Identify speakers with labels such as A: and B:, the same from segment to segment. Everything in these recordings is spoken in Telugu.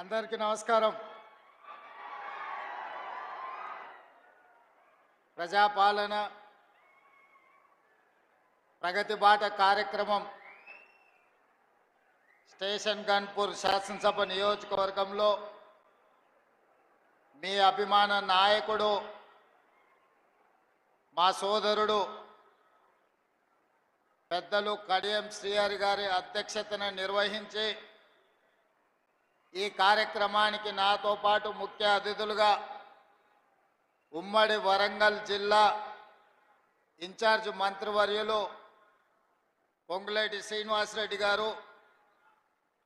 A: అందరికీ నమస్కారం. ప్రజాపాలన ప్రగతి బాట కార్యక్రమం స్టేషన్ గన్పూర్ శాసనసభ నియోజకవర్గంలో మీ అభిమాన నాయకుడు మా సోదరుడు పెద్దలు కడియం శ్రీహరి గారి అధ్యక్షతన నిర్వహించి ఈ కార్యక్రమానికి నాతో పాటు ముఖ్య అతిథులుగా ఉమ్మడి వరంగల్ జిల్లా ఇన్ఛార్జ్ మంత్రివర్యులు పొంగులేటి శ్రీనివాసరెడ్డి గారు,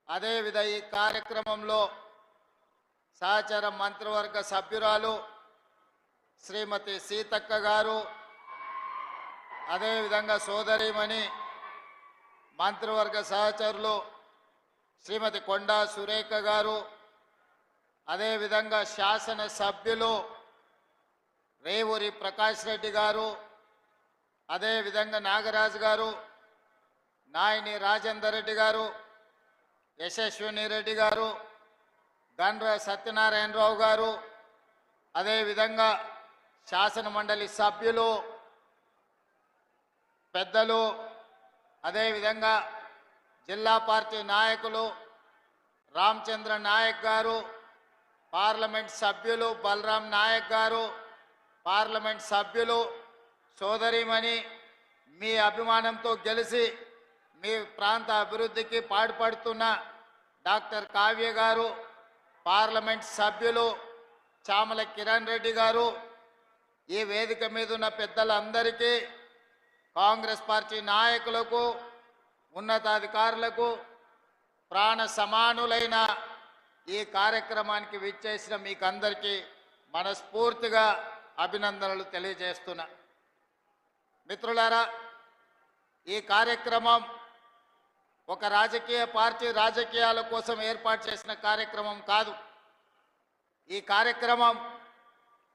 A: అదేవిధంగా ఈ కార్యక్రమంలో సహచర మంత్రివర్గ సభ్యురాలు శ్రీమతి సీతక్క గారు, అదేవిధంగా సోదరిమణి మంత్రివర్గ సహచరులు శ్రీమతి కొండా సురేఖ గారు, అదేవిధంగా శాసన సభ్యులు రేవూరి ప్రకాష్ రెడ్డి గారు, అదేవిధంగా నాగరాజు గారు, నాయని రాజేందర్ రెడ్డి గారు, యశస్విని రెడ్డి గారు, గండ్ర సత్యనారాయణరావు గారు, అదేవిధంగా శాసన మండలి సభ్యులు పెద్దలు, అదేవిధంగా జిల్లా పార్టీ నాయకులు రామచంద్ర నాయక్ గారు, పార్లమెంట్ సభ్యులు బలరాం నాయక్ గారు, పార్లమెంట్ సభ్యులు సోదరిమణి మీ అభిమానంతో గెలిచి మీ ప్రాంత అభివృద్ధికి పాటుపడుతున్న డాక్టర్ కావ్య గారు, పార్లమెంట్ సభ్యులు చామల కిరణ్ రెడ్డి గారు, ఈ వేదిక మీద ఉన్న పెద్దలందరికీ, కాంగ్రెస్ పార్టీ నాయకులకు, ఉన్నతాధికారులకు, ప్రాణ సమానులైన ఈ కార్యక్రమానికి విచ్చేసిన మీకందరికీ మనస్ఫూర్తిగా అభినందనలు తెలియజేస్తున్నా. మిత్రులారా, ఈ కార్యక్రమం ఒక రాజకీయ పార్టీ రాజకీయాల కోసం ఏర్పాటు చేసిన కార్యక్రమం కాదు. ఈ కార్యక్రమం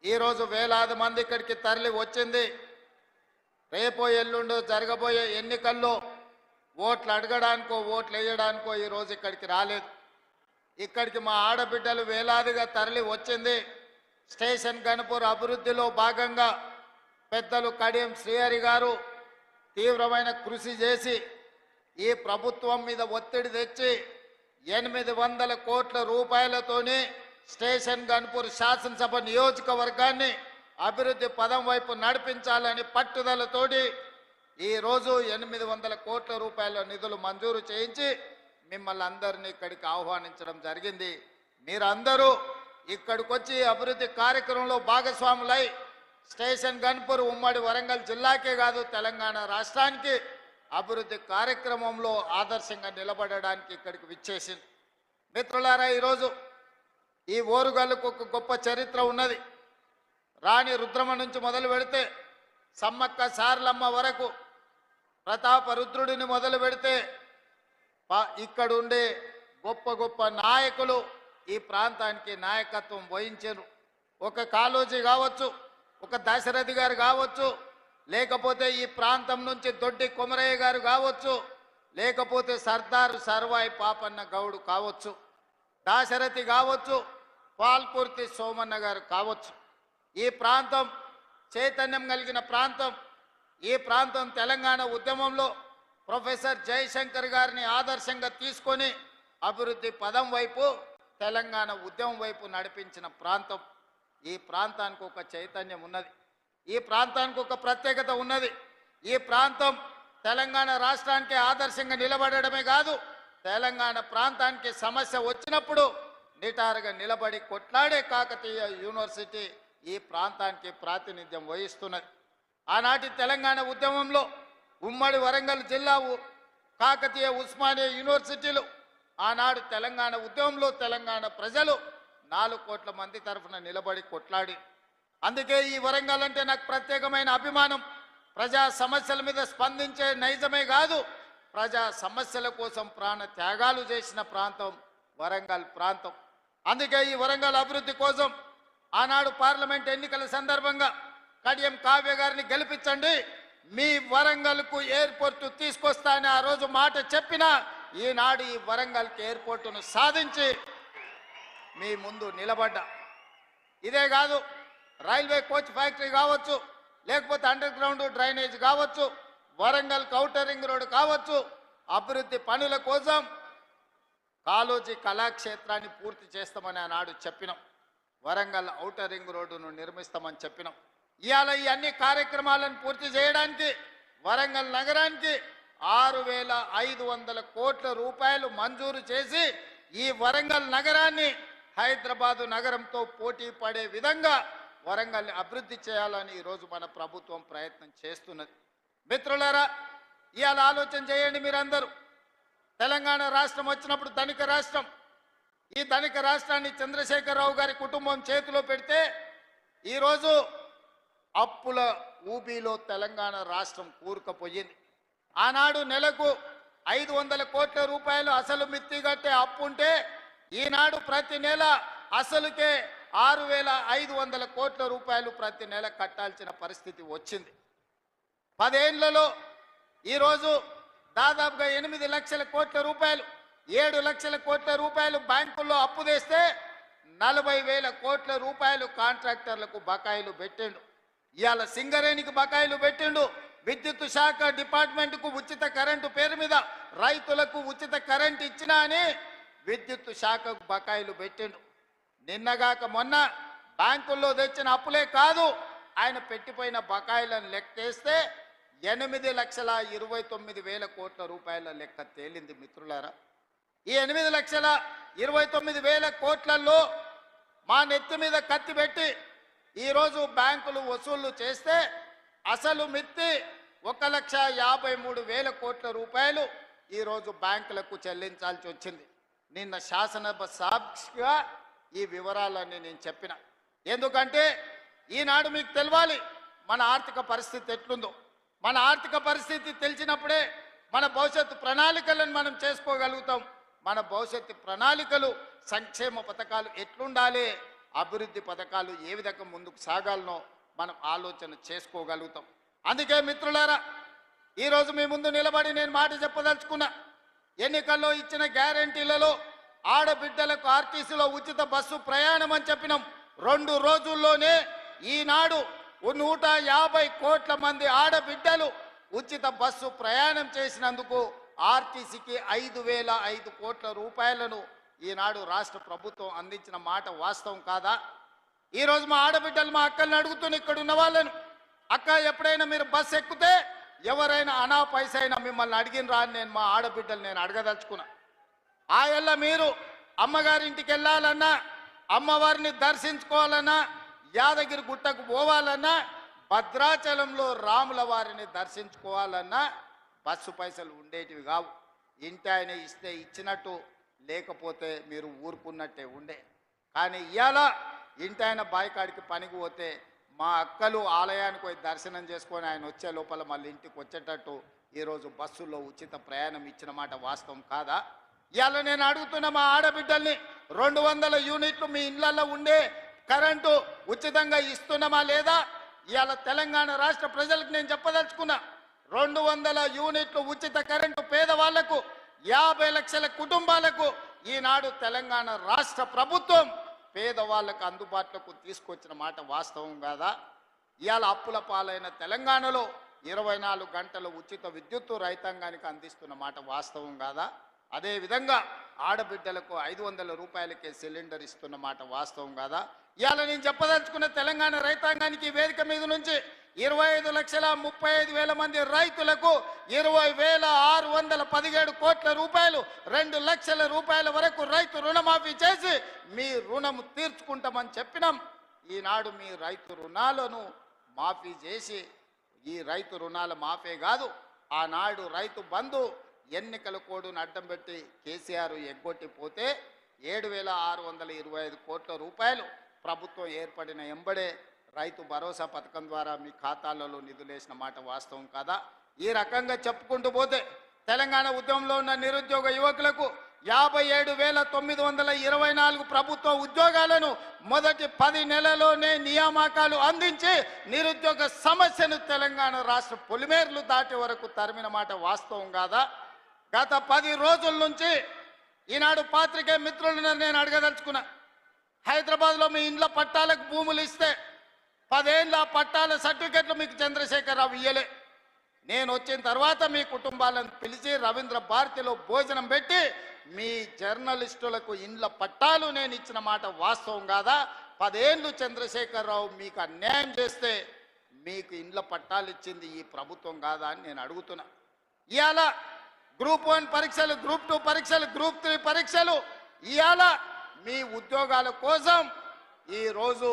A: ఈరోజు వేలాది మంది ఇక్కడికి తరలి వచ్చింది. రేపో ఎల్లుండో జరగబోయే ఎన్నికల్లో ఓట్లు అడగడానికో ఓట్లు వేయడానికో ఈరోజు ఇక్కడికి రాలేదు. ఇక్కడికి మా ఆడబిడ్డలు వేలాదిగా తరలి వచ్చింది. స్టేషన్ గన్పూర్ అభివృద్ధిలో భాగంగా పెద్దలు కడియం శ్రీహరి గారు తీవ్రమైన కృషి చేసి ఈ ప్రభుత్వం మీద ఒత్తిడి తెచ్చి 800 కోట్ల రూపాయలతోని స్టేషన్ గన్పూర్ శాసనసభ నియోజకవర్గాన్ని అభివృద్ధి పదం వైపు నడిపించాలని పట్టుదలతోటి ఈరోజు 800 కోట్ల రూపాయల నిధులు మంజూరు చేయించి మిమ్మల్ని అందరినీ ఇక్కడికి ఆహ్వానించడం జరిగింది. మీరందరూ ఇక్కడికి వచ్చి అభివృద్ధి కార్యక్రమంలో భాగస్వాములై స్టేషన్ గన్పూర్ ఉమ్మడి వరంగల్ జిల్లాకే కాదు తెలంగాణ రాష్ట్రానికి అభివృద్ధి కార్యక్రమంలో ఆదర్శంగా నిలబడడానికి ఇక్కడికి విచ్చేసింది. మిత్రులారా, ఈరోజు ఈ ఓరుగల్లుకు ఒక గొప్ప చరిత్ర ఉన్నది. రాణి రుద్రమ నుంచి మొదలు పెడితే సమ్మక్క సారలమ్మ వరకు, ప్రతాప రుద్రుడిని మొదలు పెడితే ఇక్కడుండే గొప్ప గొప్ప నాయకులు ఈ ప్రాంతానికి నాయకత్వం వహించారు. ఒక కాళోజీ కావచ్చు, ఒక దశరథి గారు కావచ్చు, లేకపోతే ఈ ప్రాంతం నుంచి దొడ్డి కొమరయ్య గారు కావచ్చు, లేకపోతే సర్దారు సర్వాయి పాపన్న గౌడు కావచ్చు, దాశరథి కావచ్చు, పాల్పూర్తి సోమన్న గారు కావచ్చు. ఈ ప్రాంతం చైతన్యం కలిగిన ప్రాంతం. ఈ ప్రాంతం తెలంగాణ ఉద్యమంలో ప్రొఫెసర్ జయశంకర్ గారిని ఆదర్శంగా తీసుకొని అభివృద్ధి పదం వైపు తెలంగాణ ఉద్యమం వైపు నడిపించిన ప్రాంతం. ఈ ప్రాంతానికి ఒక చైతన్యం ఉన్నది. ఈ ప్రాంతానికి ఒక ప్రత్యేకత ఉన్నది. ఈ ప్రాంతం తెలంగాణ రాష్ట్రానికి ఆదర్శంగా నిలబడడమే కాదు, తెలంగాణ ప్రాంతానికి సమస్య వచ్చినప్పుడు నిటారుగా నిలబడి కొట్లాడే కాకతీయ యూనివర్సిటీ ఈ ప్రాంతానికి ప్రాతినిధ్యం వహిస్తున్నది. ఆనాటి తెలంగాణ ఉద్యమంలో ఉమ్మడి వరంగల్ జిల్లా కాకతీయ ఉస్మానియా యూనివర్సిటీలు ఆనాడు తెలంగాణ ఉద్యమంలో తెలంగాణ ప్రజలు 4 కోట్ల మంది తరఫున నిలబడి కొట్లాడి. అందుకే ఈ వరంగల్ అంటే నాకు ప్రత్యేకమైన అభిమానం. ప్రజా సమస్యల మీద స్పందించే నైజమే కాదు, ప్రజా సమస్యల కోసం ప్రాణ త్యాగాలు చేసిన ప్రాంతం వరంగల్ ప్రాంతం. అందుకే ఈ వరంగల్ అభివృద్ధి కోసం ఆనాడు పార్లమెంట్ ఎన్నికల సందర్భంగా కడియం కావ్య గారిని గెలిపించండి, మీ వరంగల్కు ఎయిర్పోర్ట్ తీసుకొస్తానని ఆ రోజు మాట చెప్పిన ఈనాడు ఈ వరంగల్కి ఎయిర్పోర్టును సాధించి మీ ముందు నిలబడ్డా. ఇదే కాదు, రైల్వే కోచ్ ఫ్యాక్టరీ కావచ్చు, లేకపోతే అండర్ గ్రౌండ్ డ్రైనేజ్ కావచ్చు, వరంగల్ ఔటర్ రింగ్ రోడ్ కావచ్చు, అభివృద్ధి పనుల కోసం కాళోజీ కళాక్షేత్రాన్ని పూర్తి చేస్తామని ఆనాడు చెప్పినాం. వరంగల్ ఔటర్ రింగ్ రోడ్డును నిర్మిస్తామని చెప్పినాం. ఇవాళ ఈ అన్ని కార్యక్రమాలను పూర్తి చేయడానికి వరంగల్ నగరానికి 6,500 కోట్ల రూపాయలు మంజూరు చేసి ఈ వరంగల్ నగరాన్ని హైదరాబాదు నగరంతో పోటీ పడే విధంగా వరంగల్ని అభివృద్ధి చేయాలని ఈరోజు మన ప్రభుత్వం ప్రయత్నం చేస్తున్నది. మిత్రులారా, ఇవాళ ఆలోచన చేయండి మీరందరూ. తెలంగాణ రాష్ట్రం వచ్చినప్పుడు ధనిక రాష్ట్రం. ఈ ధనిక రాష్ట్రాన్ని చంద్రశేఖరరావు గారి కుటుంబం చేతిలో పెడితే ఈరోజు అప్పుల ఊబిలో తెలంగాణ రాష్ట్రం కూరుకుపోయింది. ఆనాడు నెలకు 500 కోట్ల రూపాయలు అసలు మిత్తి కట్టే అప్పు ఉంటే ఈనాడు ప్రతి నెల అసలుకే 6,500 కోట్ల రూపాయలు ప్రతి నెల కట్టాల్సిన పరిస్థితి వచ్చింది. 10 ఏళ్లలో ఈరోజు దాదాపుగా 8 లక్షల కోట్ల రూపాయలు, 7 లక్షల కోట్ల రూపాయలు బ్యాంకుల్లో అప్పు తెస్తే 40,000 కోట్ల రూపాయలు కాంట్రాక్టర్లకు బకాయిలు పెట్టిండు. ఇవాళ సింగరేణికి బకాయిలు పెట్టిండు. విద్యుత్ శాఖ డిపార్ట్మెంట్కు ఉచిత కరెంటు పేరు మీద రైతులకు ఉచిత కరెంటు ఇచ్చినా అని విద్యుత్ శాఖకు బకాయిలు పెట్టిండు. నిన్నగాక మొన్న బ్యాంకుల్లో తెచ్చిన అప్పులే కాదు, ఆయన పెట్టిపోయిన బకాయిలను లెక్కేస్తే 8,29,000 కోట్ల రూపాయల లెక్క తేలింది. మిత్రులారా, ఈ 8,29,000 కోట్లలో మా నెత్తి మీద కత్తి పెట్టి ఈరోజు బ్యాంకులు వసూళ్లు చేస్తే అసలు మిత్తి 1,53,000 కోట్ల రూపాయలు ఈరోజు బ్యాంకులకు చెల్లించాల్సి వచ్చింది. నిన్న శాసనసభ సాక్షిగా ఈ వివరాలన్నీ నేను చెప్పిన. ఎందుకంటే ఈనాడు మీకు తెలవాలి మన ఆర్థిక పరిస్థితి ఎట్లుందో. మన ఆర్థిక పరిస్థితి తెలిసినప్పుడే మన భవిష్యత్తు ప్రణాళికలను మనం చేసుకోగలుగుతాం. మన భవిష్యత్తు ప్రణాళికలు, సంక్షేమ పథకాలు ఎట్లుండాలి, అభివృద్ధి పథకాలు ఏ విధంగా ముందుకు సాగాలనో మనం ఆలోచన చేసుకోగలుగుతాం. అందుకే మిత్రులారా, ఈరోజు మీ ముందు నిలబడి నేను మాట చెప్పదలుచుకున్నా. ఎన్నికల్లో ఇచ్చిన గ్యారంటీలలో ఆడబిడ్డలకు ఆర్టీసీలో ఉచిత బస్సు ప్రయాణం అని చెప్పినాం. 2 రోజుల్లోనే ఈనాడు 150 కోట్ల మంది ఆడబిడ్డలు ఉచిత బస్సు ప్రయాణం చేసినందుకు ఆర్టీసీకి 5,005 కోట్ల రూపాయలను ఈనాడు రాష్ట్ర ప్రభుత్వం అందించిన మాట వాస్తవం కాదా? ఈరోజు మా ఆడబిడ్డలు, మా అక్కల్ని అడుగుతున్న ఇక్కడ ఉన్న వాళ్ళను, అక్క ఎప్పుడైనా మీరు బస్సు ఎక్కితే ఎవరైనా అనా పైసైనా మిమ్మల్ని అడిగినరా అని నేను మా ఆడబిడ్డలు నేను అడగదలుచుకున్నా. ఆయల్ల మీరు అమ్మగారింటికి వెళ్ళాలన్నా, అమ్మవారిని దర్శించుకోవాలన్నా, యాదగిరి గుట్టకు పోవాలన్నా, భద్రాచలంలో రాముల వారిని దర్శించుకోవాలన్నా బస్సు పైసలు ఉండేటివి కావు. ఇంటి ఆయన ఇస్తే ఇచ్చినట్టు, లేకపోతే మీరు ఊరుకున్నట్టే ఉండే. కానీ ఇవాళ ఇంటి ఆయన బాయికాడికి పనికి పోతే మా అక్కలు ఆలయానికి పోయి దర్శనం చేసుకొని ఆయన వచ్చే లోపల మళ్ళీ ఇంటికి వచ్చేటట్టు ఈరోజు బస్సుల్లో ఉచిత ప్రయాణం ఇచ్చిన మాట వాస్తవం కాదా? ఇవాళ నేను అడుగుతున్న మా ఆడబిడ్డల్ని, 200 యూనిట్లు మీ ఇళ్లలో ఉండే కరెంటు ఉచితంగా ఇస్తున్నామా లేదా? ఇవాళ తెలంగాణ రాష్ట్ర ప్రజలకు నేను చెప్పదలుచుకున్నా, 200 యూనిట్లు ఉచిత కరెంటు పేదవాళ్లకు, 50 లక్షల కుటుంబాలకు ఈనాడు తెలంగాణ రాష్ట్ర ప్రభుత్వం పేదవాళ్లకు అందుబాటులోకి తీసుకొచ్చిన మాట వాస్తవం కాదా? ఇవాళ అప్పుల పాలైన తెలంగాణలో 24 గంటలు ఉచిత విద్యుత్తు రైతాంగానికి అందిస్తున్న మాట వాస్తవం కాదా? అదేవిధంగా ఆడబిడ్డలకు 500 రూపాయలకే సిలిండర్ ఇస్తున్న మాట వాస్తవం కాదా? ఇవాళ నేను చెప్పదలుచుకున్న తెలంగాణ రైతాంగానికి వేదిక మీద నుంచి 25,35,000 మంది రైతులకు 20,617 కోట్ల రూపాయలు, 2 లక్షల రూపాయల వరకు రైతు రుణమాఫీ చేసి మీ రుణము తీర్చుకుంటామని చెప్పినాం. ఈనాడు మీ రైతు రుణాలను మాఫీ చేసి, ఈ రైతు రుణాల మాఫీ కాదు, ఆనాడు రైతు బంధు ఎన్నికల కోడును అడ్డం పెట్టి కేసీఆర్ ఎగ్గొట్టిపోతే 7,625 కోట్ల రూపాయలు ప్రభుత్వం ఏర్పడిన ఎంబడే రైతు భరోసా పథకం ద్వారా మీ ఖాతాలలో నిధులేసిన మాట వాస్తవం కాదా? ఈ రకంగా చెప్పుకుంటూ పోతే తెలంగాణ ఉద్యమంలో ఉన్న నిరుద్యోగ యువకులకు 57,924 ప్రభుత్వ ఉద్యోగాలను మొదటి 10 నెలల్లోనే నియామకాలు అందించి నిరుద్యోగ సమస్యను తెలంగాణ రాష్ట్ర పొలిమేర్లు దాటే వరకు తరిమిన మాట వాస్తవం కాదా? గత 10 రోజుల నుంచి ఈనాడు పాత్రికేయ మిత్రులను నేను అడగదలుచుకున్నా, హైదరాబాద్లో మీ ఇండ్ల పట్టాలకు భూములు ఇస్తే 10 ఏళ్ళ పట్టాల సర్టిఫికెట్లు మీకు చంద్రశేఖరరావు ఇయ్యలే. నేను వచ్చిన తర్వాత మీ కుటుంబాలను పిలిచి రవీంద్ర భారతిలో భోజనం పెట్టి మీ జర్నలిస్టులకు ఇండ్ల పట్టాలు నేను ఇచ్చిన మాట వాస్తవం కాదా? 10 ఏళ్ళు చంద్రశేఖరరావు మీకు అన్యాయం చేస్తే మీకు ఇండ్ల పట్టాలు ఇచ్చింది ఈ ప్రభుత్వం కాదా అని నేను అడుగుతున్నా. ఇవాళ గ్రూప్ 1 పరీక్షలు, గ్రూప్ 2 పరీక్షలు, గ్రూప్ 3 పరీక్షలు, ఇవాళ మీ ఉద్యోగాల కోసం ఈరోజు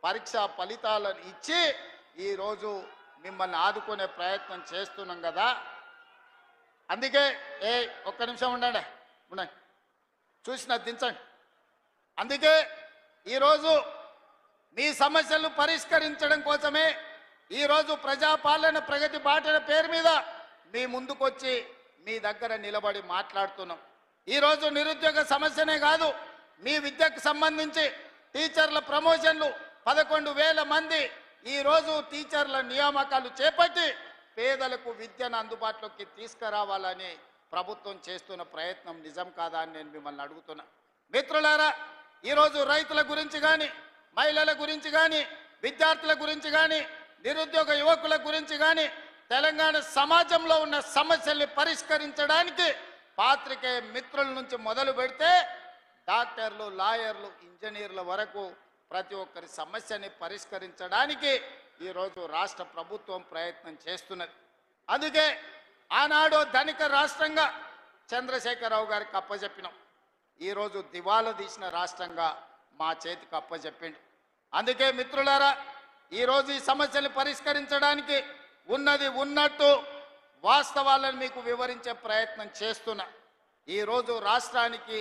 A: పరీక్ష ఫలితాలను ఇచ్చి ఈరోజు మిమ్మల్ని ఆదుకునే ప్రయత్నం చేస్తున్నాం కదా. అందుకే ఒక్క నిమిషం ఉండండి, చూసిన దించండి. అందుకే ఈరోజు మీ సమస్యలను పరిష్కరించడం కోసమే ఈరోజు ప్రజాపాలన ప్రగతి బాటల పేరు మీద మీ ముందుకొచ్చి మీ దగ్గర నిలబడి మాట్లాడుతున్నాం. ఈరోజు నిరుద్యోగ సమస్యనే కాదు, మీ విద్యకు సంబంధించి టీచర్ల ప్రమోషన్లు 11,000 మంది ఈరోజు టీచర్ల నియామకాలు చేపట్టి పేదలకు విద్యను అందుబాటులోకి తీసుకురావాలని ప్రభుత్వం చేస్తున్న ప్రయత్నం నిజం కాదా అని నేను మిమ్మల్ని అడుగుతున్నా. మిత్రులారా, ఈరోజు రైతుల గురించి కానీ, మహిళల గురించి కానీ, విద్యార్థుల గురించి కానీ, నిరుద్యోగ యువకుల గురించి కానీ, తెలంగాణ సమాజంలో ఉన్న సమస్యల్ని పరిష్కరించడానికి పాత్రికేయ మిత్రుల నుంచి మొదలు పెడితే డాక్టర్లు, లాయర్లు, ఇంజనీర్ల వరకు ప్రతి ఒక్కరి సమస్యని పరిష్కరించడానికి ఈరోజు రాష్ట్ర ప్రభుత్వం ప్రయత్నం చేస్తున్నది. అందుకే ఆనాడు ధనిక రాష్ట్రంగా చంద్రశేఖరరావు గారికి అప్పచెప్పినాం. ఈరోజు దివాలా తీసిన రాష్ట్రంగా మా చేతికి అప్పచెప్పిండు. అందుకే మిత్రులారా, ఈరోజు ఈ సమస్యలు పరిష్కరించడానికి ఉన్నది ఉన్నట్టు వాస్తవాలను మీకు వివరించే ప్రయత్నం చేస్తున్నా. ఈరోజు రాష్ట్రానికి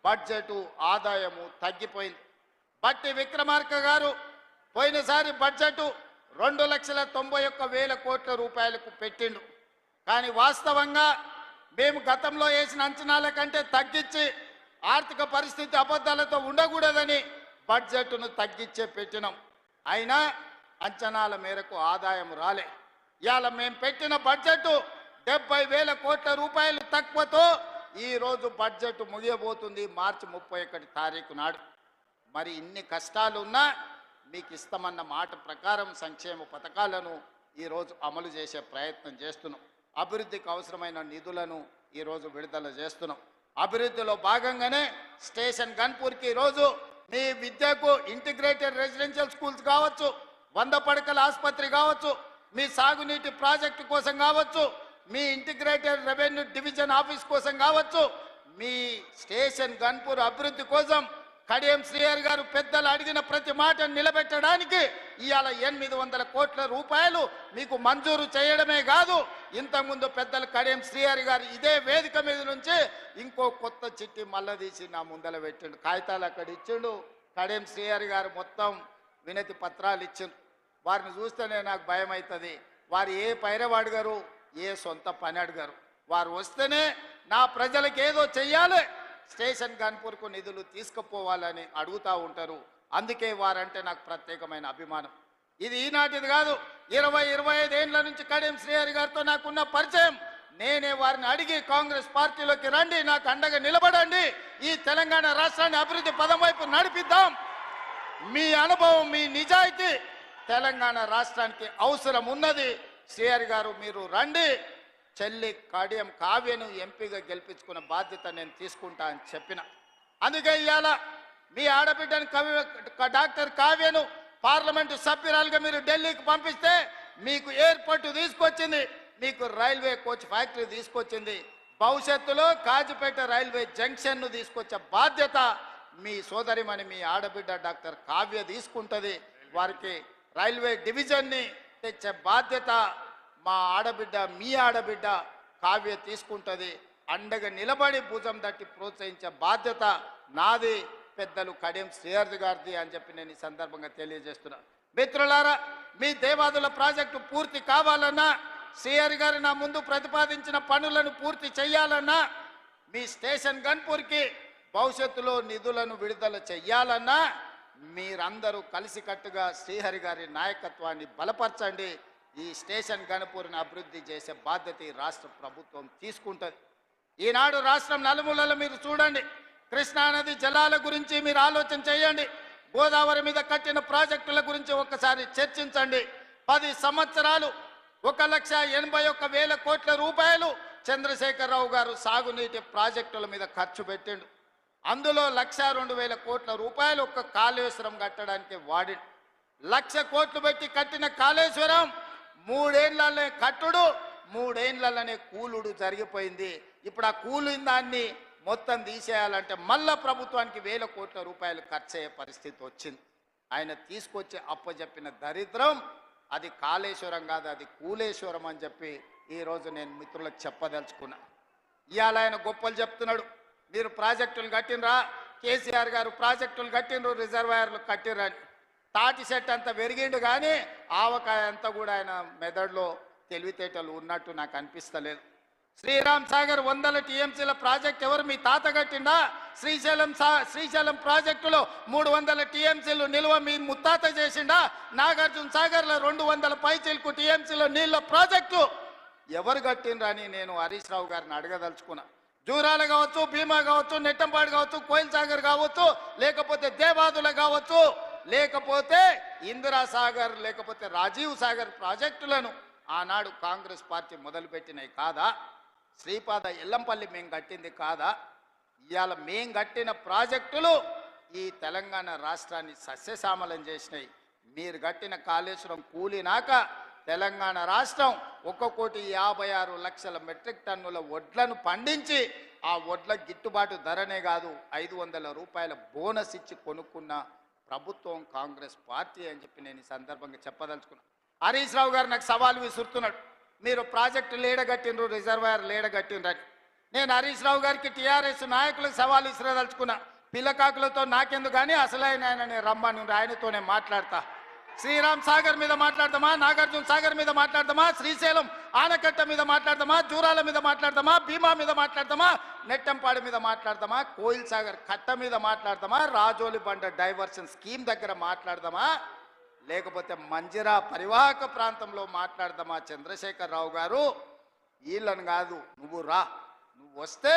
A: బడ్జెటు ఆదాయము తగ్గిపోయింది. బట్టి విక్రమార్క గారు పోయినసారి బడ్జెటు 2,91,000 కోట్ల రూపాయలకు పెట్టిండు. కానీ వాస్తవంగా మేము గతంలో వేసిన అంచనాల కంటే తగ్గించి ఆర్థిక పరిస్థితి అబద్ధాలతో ఉండకూడదని బడ్జెట్ను తగ్గించే పెట్టినాం. అయినా అంచనాల మేరకు ఆదాయం రాలే. ఇవాళ మేము పెట్టిన బడ్జెట్ 70,000 కోట్ల రూపాయలు తక్కువతో ఈరోజు బడ్జెట్ ముగియబోతుంది మార్చి 31 తారీఖు నాడు. మరి ఇన్ని కష్టాలున్నా మీకు ఇస్తామన్న మాట ప్రకారం సంక్షేమ పథకాలను ఈరోజు అమలు చేసే ప్రయత్నం చేస్తున్నాం. అభివృద్ధికి అవసరమైన నిధులను ఈరోజు విడుదల చేస్తున్నాం. అభివృద్ధిలో భాగంగానే స్టేషన్ గన్పూర్కి ఈరోజు మీ విద్యకు ఇంటిగ్రేటెడ్ రెసిడెన్షియల్ స్కూల్స్ కావచ్చు, 100 పడకల ఆసుపత్రి కావచ్చు, మీ సాగునీటి ప్రాజెక్టు కోసం కావచ్చు, మీ ఇంటిగ్రేటెడ్ రెవెన్యూ డివిజన్ ఆఫీస్ కోసం కావచ్చు, మీ స్టేషన్ గన్పూర్ అభివృద్ధి కోసం కడియం శ్రీహరి గారు పెద్దలు అడిగిన ప్రతి మాట నిలబెట్టడానికి ఇవాళ 800 కోట్ల రూపాయలు మీకు మంజూరు చేయడమే కాదు, ఇంతకుముందు పెద్దలు కడియం శ్రీహరి గారు ఇదే వేదిక మీద నుంచి ఇంకో కొత్త చిట్టి మళ్ళా తీసి నా ముందర పెట్టిండు. కాగితాలు అక్కడ ఇచ్చిండు. కడియం శ్రీహరి గారు మొత్తం వినతి పత్రాలు ఇచ్చిండు. వారిని చూస్తేనే నాకు భయం అవుతుంది. వారు ఏ పైరవ అడిగారు, ఏ సొంత పని అడిగారు. వారు వస్తేనే నా ప్రజలకు ఏదో చెయ్యాలి, స్టేషన్ గన్పూర్కు నిధులు తీసుకుపోవాలని అడుగుతూ ఉంటారు. అందుకే వారంటే నాకు ప్రత్యేకమైన అభిమానం. ఇది ఈనాటిది కాదు, 20-25 ఏళ్ల నుంచి కడియం శ్రీహరి గారితో నాకున్న పరిచయం. నేనే వారిని అడిగి కాంగ్రెస్ పార్టీలోకి రండి, నాకు అండగా నిలబడండి, ఈ తెలంగాణ రాష్ట్రాన్ని అభివృద్ధి పదం వైపు నడిపిద్దాం, మీ అనుభవం, మీ నిజాయితీ తెలంగాణ రాష్ట్రానికి అవసరం ఉన్నది, శ్రీహరి గారు మీరు రండి, చెల్లి కడియం కావ్యను ఎంపీగా గెలిపించుకున్న బాధ్యత నేను తీసుకుంటా అని చెప్పిన. అందుకే ఇవాళ మీ ఆడబిడ్డను డాక్టర్ కావ్యను పార్లమెంటు సభ్యురాలుగా మీరు ఢిల్లీకి పంపిస్తే మీకు ఎయిర్పోర్ట్ తీసుకొచ్చింది, మీకు రైల్వే కోచ్ ఫ్యాక్టరీ తీసుకొచ్చింది, భవిష్యత్తులో కాజిపేట రైల్వే జంక్షన్ను తీసుకొచ్చే బాధ్యత మీ సోదరిమణి మీ ఆడబిడ్డ డాక్టర్ కావ్య తీసుకుంటుంది. వారికి రైల్వే డివిజన్ని తెచ్చే బాధ్యత మా ఆడబిడ్డ మీ ఆడబిడ్డ కావ్య తీసుకుంటుంది. అండగా నిలబడి భుజం తట్టి ప్రోత్సహించే బాధ్యత నాది, పెద్దలు కడియం శ్రీహరి గారిది అని చెప్పి నేను ఈ సందర్భంగా తెలియజేస్తున్నా. మిత్రులారా, మీ దేవాదుల ప్రాజెక్టు పూర్తి కావాలన్నా, శ్రీహరి గారు నా ముందు ప్రతిపాదించిన పనులను పూర్తి చేయాలన్నా, మీ స్టేషన్ గన్పూర్కి భవిష్యత్తులో నిధులను విడుదల చెయ్యాలన్నా మీరందరూ కలిసికట్టుగా శ్రీహరి గారి నాయకత్వాన్ని బలపరచండి. ఈ స్టేషన్ గన్పూర్ని అభివృద్ధి చేసే బాధ్యత ఈ రాష్ట్ర ప్రభుత్వం తీసుకుంటుంది. ఈనాడు రాష్ట్రం నలుమూలలు మీరు చూడండి, కృష్ణానది జలాల గురించి మీరు ఆలోచన చేయండి. గోదావరి మీద కట్టిన ప్రాజెక్టుల గురించి ఒక్కసారి చర్చించండి. 10 సంవత్సరాలు 1,81,000 కోట్ల రూపాయలు చంద్రశేఖరరావు గారు సాగునీటి ప్రాజెక్టుల మీద ఖర్చు పెట్టిండు. అందులో 1,02,000 కోట్ల రూపాయలు ఒక్క కాళేశ్వరం కట్టడానికి వాడి 1,00,000 కోట్లు పెట్టి కట్టిన కాళేశ్వరం 3 ఏళ్లనే కట్టుడు 3 ఏళ్లనే కూలుడు జరిగిపోయింది. ఇప్పుడు ఆ కూలిన దాన్ని మొత్తం తీసేయాలంటే మళ్ళా ప్రభుత్వానికి 1,000 కోట్ల రూపాయలు ఖర్చు అయ్యే పరిస్థితి వచ్చింది. ఆయన తీసుకొచ్చి అప్పచెప్పిన దరిద్రం అది కాళేశ్వరం కాదు, అది కూలేశ్వరం అని చెప్పి ఈరోజు నేను మిత్రులకు చెప్పదలుచుకున్నా. ఇవాళ ఆయన గొప్పలు చెప్తున్నాడు. మీరు ప్రాజెక్టులు కట్టినరా, కేసీఆర్ గారు ప్రాజెక్టులు కట్టినరు, రిజర్వాయర్లు కట్టినరని. తాటి చెట్టు అంత పెరిగిండు కానీ ఆవకాయ అంతా కూడా ఆయన మెదడులో తెలివితేటలు ఉన్నట్టు నాకు అనిపిస్తలేదు. శ్రీరామ్ సాగర్ 100 టీఎంసీల ప్రాజెక్ట్ ఎవరు మీ తాత కట్టిండా? శ్రీశైలం ప్రాజెక్టులో 300 టీఎంసీలు నిల్వ మీ ముత్తాత చేసిండా? నాగార్జున సాగర్లో 200 పైచీలకు టీఎంసీల నీళ్ళ ప్రాజెక్టు ఎవరు కట్టిండ్రని నేను హరీష్ రావు గారిని అడగదలుచుకున్నా. జూరాల కావచ్చు, భీమా కావచ్చు, నెట్టంపాడు కావచ్చు, కోయిల్ సాగర్ కావచ్చు, లేకపోతే దేవాదుల కావచ్చు, లేకపోతే ఇందిరా సాగర్, లేకపోతే రాజీవ్ సాగర్ ప్రాజెక్టులను ఆనాడు కాంగ్రెస్ పార్టీ మొదలుపెట్టినవి కాదా? శ్రీపాద ఎల్లంపల్లి మేము కట్టింది కాదా? ఇవాళ మేం కట్టిన ప్రాజెక్టులు ఈ తెలంగాణ రాష్ట్రాన్ని సస్యశ్యామలం చేసినాయి. మీరు కట్టిన కాళేశ్వరం కూలినాక తెలంగాణ రాష్ట్రం 1,56,00,000 మెట్రిక్ టన్నుల వడ్లను పండించి ఆ వడ్ల గిట్టుబాటు ధరనే కాదు 500 రూపాయల బోనస్ ఇచ్చి కొనుక్కున్న ప్రభుత్వం కాంగ్రెస్ పార్టీ అని చెప్పి నేను ఈ సందర్భంగా చెప్పదలుచుకున్నాను. హరీష్ రావు గారు నాకు సవాల్ విసురుతున్నాడు. మీరు ప్రాజెక్టు లేడగట్టినరు, రిజర్వాయర్ లేడగట్టినరని. నేను హరీష్ రావు గారికి టీఆర్ఎస్ నాయకులకు సవాల్ విసిరదలుచుకున్నా. పిల్లకాకులతో నాకెందుకు కానీ అసలైన ఆయన రమ్మని ఆయనతోనే మాట్లాడతా. శ్రీరామ్ సాగర్ మీద మాట్లాడదామా, నాగార్జున సాగర్ మీద మాట్లాడదామా, శ్రీశైలం ఆనకట్ట మీద మాట్లాడదామా, జూరాల మీద మాట్లాడదామా, భీమా మీద మాట్లాడదామా, నెట్టంపాడు మీద మాట్లాడదామా, కోయిల్ సాగర్ కట్ట మీద మాట్లాడదామా, రాజోలి బండ డైవర్షన్ స్కీమ్ దగ్గర మాట్లాడదామా, లేకపోతే మంజిరా పరివాహక ప్రాంతంలో మాట్లాడదామా? చంద్రశేఖరరావు గారు వీళ్ళని కాదు, నువ్వు రా, నువ్వు వస్తే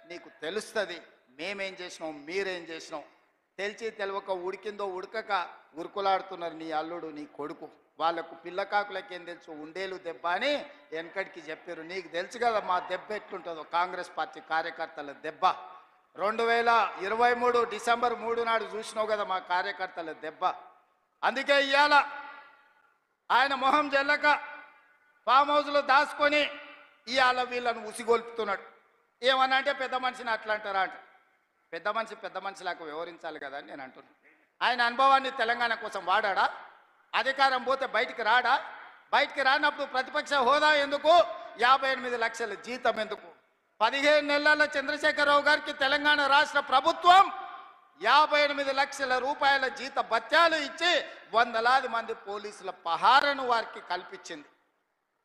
A: నీకు తెలుస్తుంది మేమేం చేసినాం, మీరేం చేసినాం. తెలిసి తెలవక ఉడికిందో ఉడకక ఉరుకులాడుతున్నారు నీ అల్లుడు, నీ కొడుకు. వాళ్ళకు పిల్లకాకులకేం తెలుసు, ఉండేలు దెబ్బ అని వెనకడికి చెప్పారు. నీకు తెలుసు కదా మా దెబ్బ ఎట్లుంటుందో, కాంగ్రెస్ పార్టీ కార్యకర్తల దెబ్బ. 2023 డిసెంబర్ 3 నాడు చూసినావు కదా మా కార్యకర్తల దెబ్బ. అందుకే ఇవాళ ఆయన మొహం జల్లక ఫామ్ హౌస్లో దాచుకొని ఇవాళ వీళ్ళను ఉసిగొల్పుతున్నాడు. ఏమన్నా అంటే పెద్ద మనిషిని అట్లా అంటారా అంట. పెద్ద మనిషిలాగా వ్యవహరించాలి కదా అని నేను అంటున్నాను. ఆయన అనుభవాన్ని తెలంగాణ కోసం వాడా? అధికారం పోతే బయటికి రాడా? బయటికి రానప్పుడు ప్రతిపక్ష హోదా ఎందుకు? 58 లక్షల జీతం ఎందుకు? 15 నెలల చంద్రశేఖరరావు గారికి తెలంగాణ రాష్ట్ర ప్రభుత్వం 58 లక్షల రూపాయల జీత భత్యాలు ఇచ్చి వందలాది మంది పోలీసుల పహారను వారికి కల్పించింది.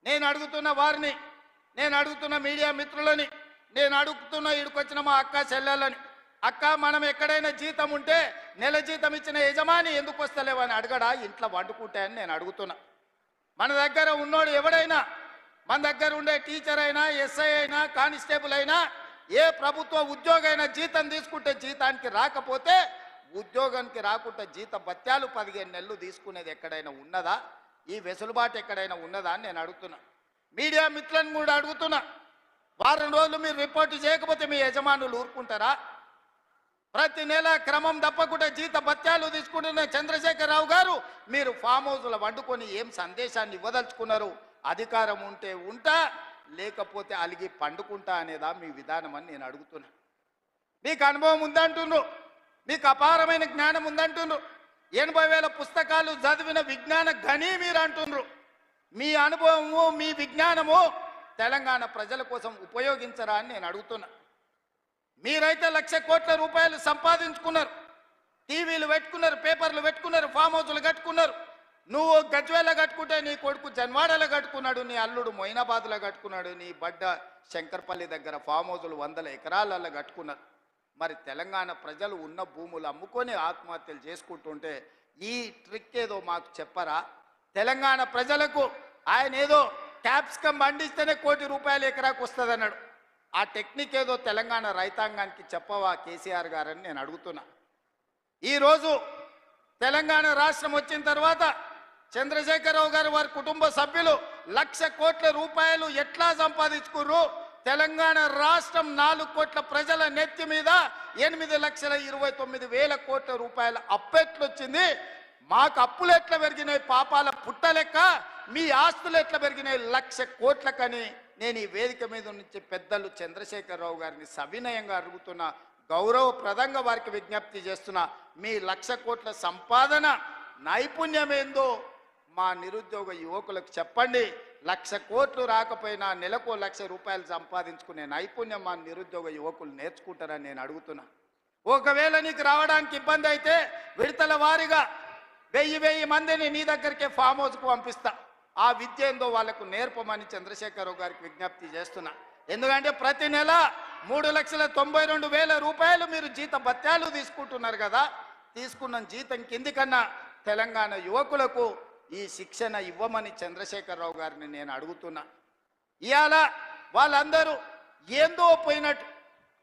A: నేను అడుగుతున్న వారిని, నేను అడుగుతున్న మీడియా మిత్రులని, నేను అడుగుతున్న ఇడికొచ్చిన మా అక్క చెల్లెలని, అక్క మనం ఎక్కడైనా జీతం ఉంటే నెల జీతం ఇచ్చిన యజమాని ఎందుకు వస్తలేవని అడగడా? ఇంట్లో వండుకుంటే అని నేను అడుగుతున్నా. మన దగ్గర ఉన్నోడు ఎవడైనా, మన దగ్గర ఉండే టీచర్ అయినా, ఎస్ఐ అయినా, కానిస్టేబుల్ అయినా, ఏ ప్రభుత్వ ఉద్యోగైనా జీతం తీసుకుంటే జీతానికి రాకపోతే ఉద్యోగానికి రాకుండా జీత భత్యాలు 15 నెలలు తీసుకునేది ఎక్కడైనా ఉన్నదా? ఈ వెసులుబాటు ఎక్కడైనా ఉన్నదా అని నేను అడుగుతున్నా. మీడియా మిత్రులను కూడా అడుగుతున్నా. వారం రోజులు మీరు రిపోర్టు చేయకపోతే మీ యజమానులు ఊరుకుంటారా? ప్రతి నెల క్రమం తప్పకుండా జీత భత్యాలు తీసుకుంటున్న చంద్రశేఖరరావు గారు మీరు ఫామ్ హౌస్లో వండుకొని ఏం సందేశాన్ని ఇవ్వదలుచుకున్నారు? అధికారం ఉంటే ఉంటా, లేకపోతే అలిగి పండుకుంటా అనేదా మీ విధానం అని నేను అడుగుతున్నా. మీకు అనుభవం ఉందంటుండ్రు, మీకు అపారమైన జ్ఞానం ఉందంటుండ్రు, 80,000 పుస్తకాలు చదివిన విజ్ఞాన గని మీరు అంటుండ్రు. మీ అనుభవము, మీ విజ్ఞానము తెలంగాణ ప్రజల కోసం ఉపయోగించరా అని నేను అడుగుతున్నా. మీరైతే 1,00,000 కోట్ల రూపాయలు సంపాదించుకున్నారు, టీవీలు పెట్టుకున్నారు, పేపర్లు పెట్టుకున్నారు, ఫామ్ హౌస్లు కట్టుకున్నారు. నువ్వు గజ్వేల్లో కట్టుకుంటే నీ కొడుకు జన్వాడలో కట్టుకున్నాడు, నీ అల్లుడు మొయినాబాద్లో కట్టుకున్నాడు, నీ బడ్డ శంకర్పల్లి దగ్గర ఫామ్ హౌజులు 100 ఎకరాలలో కట్టుకున్నారు. మరి తెలంగాణ ప్రజలు ఉన్న భూములు అమ్ముకొని ఆత్మహత్యలు చేసుకుంటుంటే ఈ ట్రిక్ ఏదో మాకు చెప్పరా? తెలంగాణ ప్రజలకు ఆయన ఏదో క్యాప్సికం పండిస్తేనే ₹1 కోటి ఎకరాకు వస్తుంది అన్నాడు. ఆ టెక్నిక్ ఏదో తెలంగాణ రైతాంగానికి చెప్పవా కేసీఆర్ గారని నేను అడుగుతున్నా. ఈరోజు తెలంగాణ రాష్ట్రం వచ్చిన తర్వాత చంద్రశేఖరరావు గారు వారి కుటుంబ సభ్యులు 1,00,000 కోట్ల రూపాయలు ఎట్లా సంపాదించుకుర్రు? తెలంగాణ రాష్ట్రం 4 కోట్ల ప్రజల నెత్తి మీద 8,29,000 కోట్ల రూపాయల అప్పెట్లొచ్చింది. మాకు అప్పులు ఎట్లా పెరిగినాయి పాపాల పుట్టలెక్క, మీ ఆస్తులు ఎట్లా పెరిగినాయి 1,00,000 కోట్లకని నేను ఈ వేదిక మీద నుంచి పెద్దలు చంద్రశేఖరరావు గారిని సవినయంగా అడుగుతున్నా, గౌరవప్రదంగా వారికి విజ్ఞప్తి చేస్తున్నా. మీ 1,00,000 కోట్ల సంపాదన నైపుణ్యం ఏందో మా నిరుద్యోగ యువకులకు చెప్పండి. 1,00,000 కోట్లు రాకపోయినా నెలకు 1,00,000 రూపాయలు సంపాదించుకునే నైపుణ్యం మా నిరుద్యోగ యువకులు నేర్చుకుంటారని నేను అడుగుతున్నా. ఒకవేళ నీకు రావడానికి ఇబ్బంది అయితే విడతల వారీగా 1000 మందిని నీ దగ్గరికే ఫామ్ హౌస్కు పంపిస్తా. ఆ విద్య ఏందో వాళ్ళకు నేర్పమని చంద్రశేఖరరావు గారికి విజ్ఞప్తి చేస్తున్నా. ఎందుకంటే ప్రతి నెల 3,92,000 రూపాయలు మీరు జీత భత్యాలు తీసుకుంటున్నారు కదా. తీసుకున్న జీతం కిందికన్నా తెలంగాణ యువకులకు ఈ శిక్షణ ఇవ్వమని చంద్రశేఖరరావు గారిని నేను అడుగుతున్నా. ఇవాళ వాళ్ళందరూ ఏందో పోయినట్టు,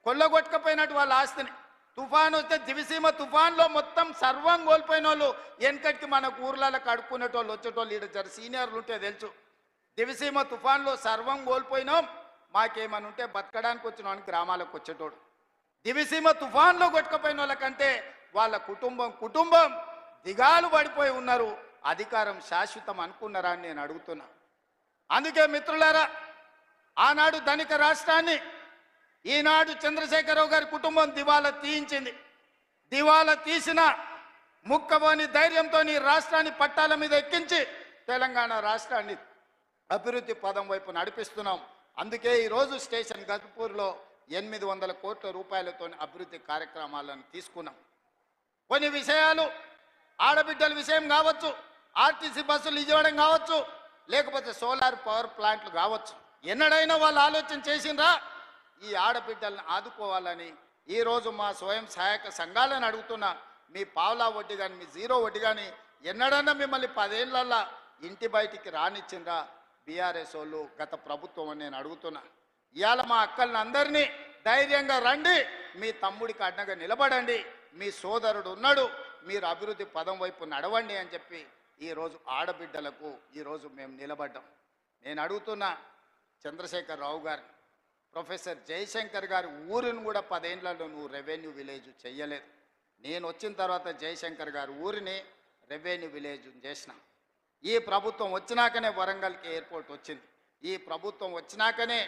A: కొల్లగొట్టకపోయినట్టు వాళ్ళ ఆస్తిని, తుఫాను వస్తే దివిసీమ తుఫాన్లో మొత్తం సర్వం కోల్పోయిన వాళ్ళు వెనకటికి మనకు ఊర్లలో కడుక్కునేటోళ్ళు వచ్చేటోళ్ళు ఈడ జర సీనియర్లు ఉంటే తెలుసు. దివిసీమ తుఫాన్లో సర్వం కోల్పోయినాం, మాకేమని ఉంటే బతకడానికి వచ్చిన గ్రామాలకు వచ్చేటోడు. దివిసీమ తుఫాన్లో కొట్టుకపోయిన వాళ్ళకంటే వాళ్ళ కుటుంబం దిగాలు పడిపోయి ఉన్నారు. అధికారం శాశ్వతం అనుకున్నారా అని నేను అడుగుతున్నా. అందుకే మిత్రులారా, ఆనాడు ధనిక రాష్ట్రాన్ని ఈనాడు చంద్రశేఖరరావు గారి కుటుంబం దివాలా తీయించింది. దివాలా తీసిన ముక్కబోని ధైర్యంతో ఈ రాష్ట్రాన్ని పట్టాల మీద ఎక్కించి తెలంగాణ రాష్ట్రాన్ని అభివృద్ధి పదం వైపు నడిపిస్తున్నాం. అందుకే ఈరోజు స్టేషన్ గజ్పూర్లో 800 కోట్ల రూపాయలతో అభివృద్ధి కార్యక్రమాలను తీసుకున్నాం. కొన్ని విషయాలు ఆడబిడ్డల విషయం కావచ్చు, ఆర్టీసీ బస్సులు ఇవ్వడం కావచ్చు, లేకపోతే సోలార్ పవర్ ప్లాంట్లు కావచ్చు, ఎన్నడైనా వాళ్ళు ఆలోచన చేసిండ్రా ఈ ఆడబిడ్డలను ఆదుకోవాలని? ఈరోజు మా స్వయం సహాయక సంఘాలను అడుగుతున్నా, మీ పావలా వడ్డీ కానీ మీ జీరో వడ్డీ కానీ ఎన్నడన్నా మిమ్మల్ని 10 ఏళ్లల్లా ఇంటి బయటికి రానిచ్చిండ్రా బీఆర్ఎస్ వాళ్ళు, గత ప్రభుత్వం అని నేను అడుగుతున్నా. ఇవాళ మా అక్కల్ని అందరినీ ధైర్యంగా రండి, మీ తమ్ముడికి అడ్డగా నిలబడండి, మీ సోదరుడు ఉన్నాడు, మీరు అభివృద్ధి పదం వైపు నడవండి అని చెప్పి ఈరోజు ఆడబిడ్డలకు ఈరోజు మేము నిలబడ్డాం. నేను అడుగుతున్నా చంద్రశేఖరరావు గారు, ప్రొఫెసర్ జయశంకర్ గారి ఊరిని కూడా 10 ఏళ్లలో నువ్వు రెవెన్యూ విలేజ్ చెయ్యలేదు. నేను వచ్చిన తర్వాత జయశంకర్ గారి ఊరిని రెవెన్యూ విలేజ్ చేసిన. ఈ ప్రభుత్వం వచ్చినాకనే వరంగల్కి ఎయిర్పోర్ట్ వచ్చింది. ఈ ప్రభుత్వం వచ్చినాకనే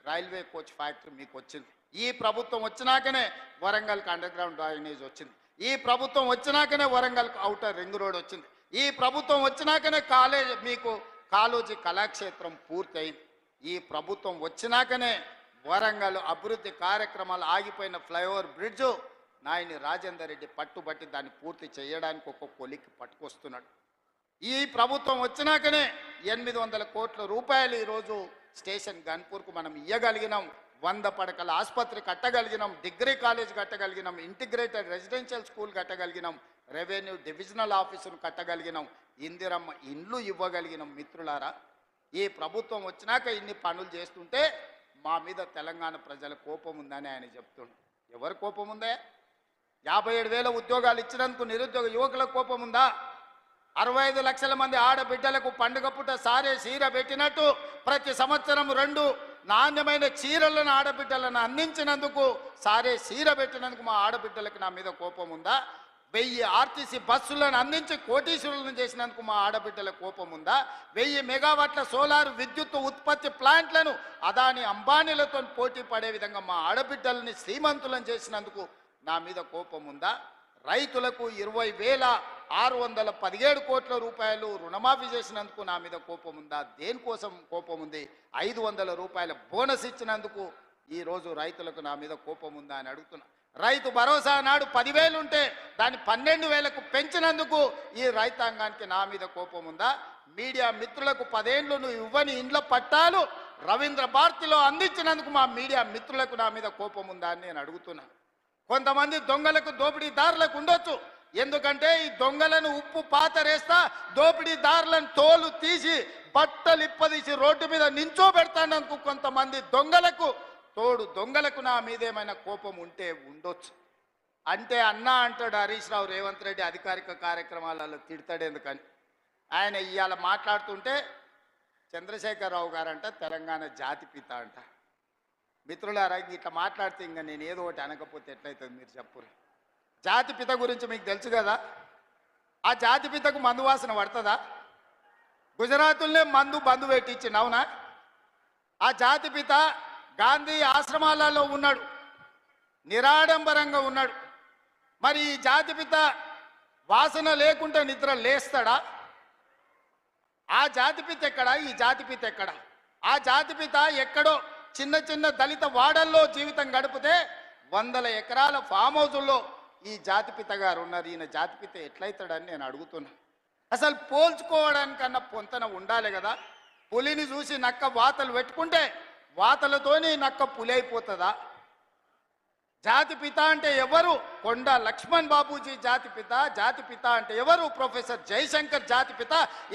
A: రైల్వే కోచ్ ఫ్యాక్టరీ మీకు వచ్చింది. ఈ ప్రభుత్వం వచ్చినాకనే వరంగల్కి అండర్ గ్రౌండ్ డ్రైనేజ్ వచ్చింది. ఈ ప్రభుత్వం వచ్చినాకనే వరంగల్కి ఔటర్ రింగ్ రోడ్ వచ్చింది. ఈ ప్రభుత్వం వచ్చినాకనే మీకు కాళోజీ కళాక్షేత్రం పూర్తయింది. ఈ ప్రభుత్వం వచ్చినాకనే వరంగల్ అభివృద్ధి కార్యక్రమాలు ఆగిపోయిన ఫ్లైఓవర్ బ్రిడ్జు నాయని రాజేందర్ రెడ్డి పట్టుబట్టి దాన్ని పూర్తి చేయడానికి ఒక కొలికి పట్టుకొస్తున్నాడు. ఈ ప్రభుత్వం వచ్చినాకనే 800 కోట్ల రూపాయలు ఈరోజు స్టేషన్ గన్పూర్కు మనం ఇయ్యగలిగినాం. 100 పడకల ఆసుపత్రి కట్టగలిగినాం, డిగ్రీ కాలేజ్ కట్టగలిగినాం, ఇంటిగ్రేటెడ్ రెసిడెన్షియల్ స్కూల్ కట్టగలిగినాం, రెవెన్యూ డివిజనల్ ఆఫీసును కట్టగలిగినాం, ఇందిరమ్మ ఇండ్లు ఇవ్వగలిగినాం. మిత్రులారా, ఈ ప్రభుత్వం వచ్చినాక ఇన్ని పనులు చేస్తుంటే మా మీద తెలంగాణ ప్రజల కోపం ఉందని ఆయన చెప్తుండు. ఎవరు కోపం ఉందే? 57,000 ఉద్యోగాలు ఇచ్చినందుకు నిరుద్యోగ యువకులకు కోపం ఉందా? 65 లక్షల మంది ఆడబిడ్డలకు పండుగ పూట సారే చీర పెట్టినట్టు ప్రతి సంవత్సరం 2 నాణ్యమైన చీరలను ఆడబిడ్డలను అందించినందుకు, సారే చీర పెట్టినందుకు మా ఆడబిడ్డలకు నా మీద కోపం ఉందా? 1000 ఆర్టీసీ బస్సులను అందించి కోటీశ్వరులను చేసినందుకు మా ఆడబిడ్డల కోపం ఉందా? 1000 మెగావాట్ల సోలార్ విద్యుత్ ఉత్పత్తి ప్లాంట్లను అదాని అంబానీలతో పోటీ పడే విధంగా మా ఆడబిడ్డలని శ్రీమంతులను చేసినందుకు నా మీద కోపం ఉందా? రైతులకు 20,617 కోట్ల రూపాయలు రుణమాఫీ చేసినందుకు నా మీద కోపం ఉందా? దేనికోసం కోపం ఉంది? 500 రూపాయల బోనస్ ఇచ్చినందుకు ఈరోజు రైతులకు నా మీద కోపం ఉందా అని అడుగుతున్నా. రైతు భరోసా నాడు 10,000 ఉంటే దాన్ని 12,000కు పెంచినందుకు ఈ రైతాంగానికి నా మీద కోపం ఉందా? మీడియా మిత్రులకు 10 ఏళ్ళు నువ్వు ఇవ్వని ఇండ్ల పట్టాలు రవీంద్ర భారతిలో అందించినందుకు మా మీడియా మిత్రులకు నా మీద కోపం ఉందా అని నేను అడుగుతున్నా. కొంతమంది దొంగలకు దోపిడీదారులకు ఉండొచ్చు, ఎందుకంటే ఈ దొంగలను ఉప్పు పాతరేస్తా దోపిడీదారులను తోలు తీసి బట్టలు ఇప్పదీసి రోడ్డు మీద నించోబెడతానందుకు కొంతమంది దొంగలకు నా మీద ఏమైనా కోపం ఉంటే ఉండొచ్చు. అంటే అన్నా అంటాడు హరీష్ రావు రేవంత్ రెడ్డి అధికారిక కార్యక్రమాలలో తిడతాడు ఎందుకని. ఆయన ఇవాళ మాట్లాడుతుంటే చంద్రశేఖరరావు గారంట తెలంగాణ జాతిపిత అంట. మిత్రులారా, ఇట్లా మాట్లాడితే ఇంకా నేను ఏదో ఒకటి అనకపోతే ఎట్లయితుంది మీరు చెప్పురు. జాతిపిత గురించి మీకు తెలుసు కదా. ఆ జాతిపితకు మందు వాసన పడుతుందా? గుజరాతుల్నే బంధు పెట్టించింది, అవునా? ఆ జాతిపిత గాంధీ ఆశ్రమాలలో ఉన్నాడు, నిరాడంబరంగా ఉన్నాడు. మరి ఈ జాతిపిత వాసన లేకుండా నిద్ర లేస్తాడా? ఆ జాతిపిత ఎక్కడా? ఈ జాతిపిత ఎక్కడా? ఆ జాతిపిత ఎక్కడో చిన్న చిన్న దళిత వాడల్లో జీవితం గడిపితే 100 ఎకరాల ఫామ్ హౌజుల్లో ఈ జాతిపిత గారు ఉన్నారు. ఈయన జాతిపిత ఎట్లయితాడని నేను అడుగుతున్నా. అసలు పోల్చుకోవడానికన్నా పొంతన ఉండాలి కదా. పులిని చూసి నక్క వాతలు పెట్టుకుంటే వాతలతోని నక్క పులి అయిపోతుందా? జాతిపిత అంటే ఎవరు? కొండా లక్ష్మణ్ బాబూజీ జాతిపిత. జాతిపిత అంటే ఎవరు? ప్రొఫెసర్ జయశంకర్ జాతిపిత.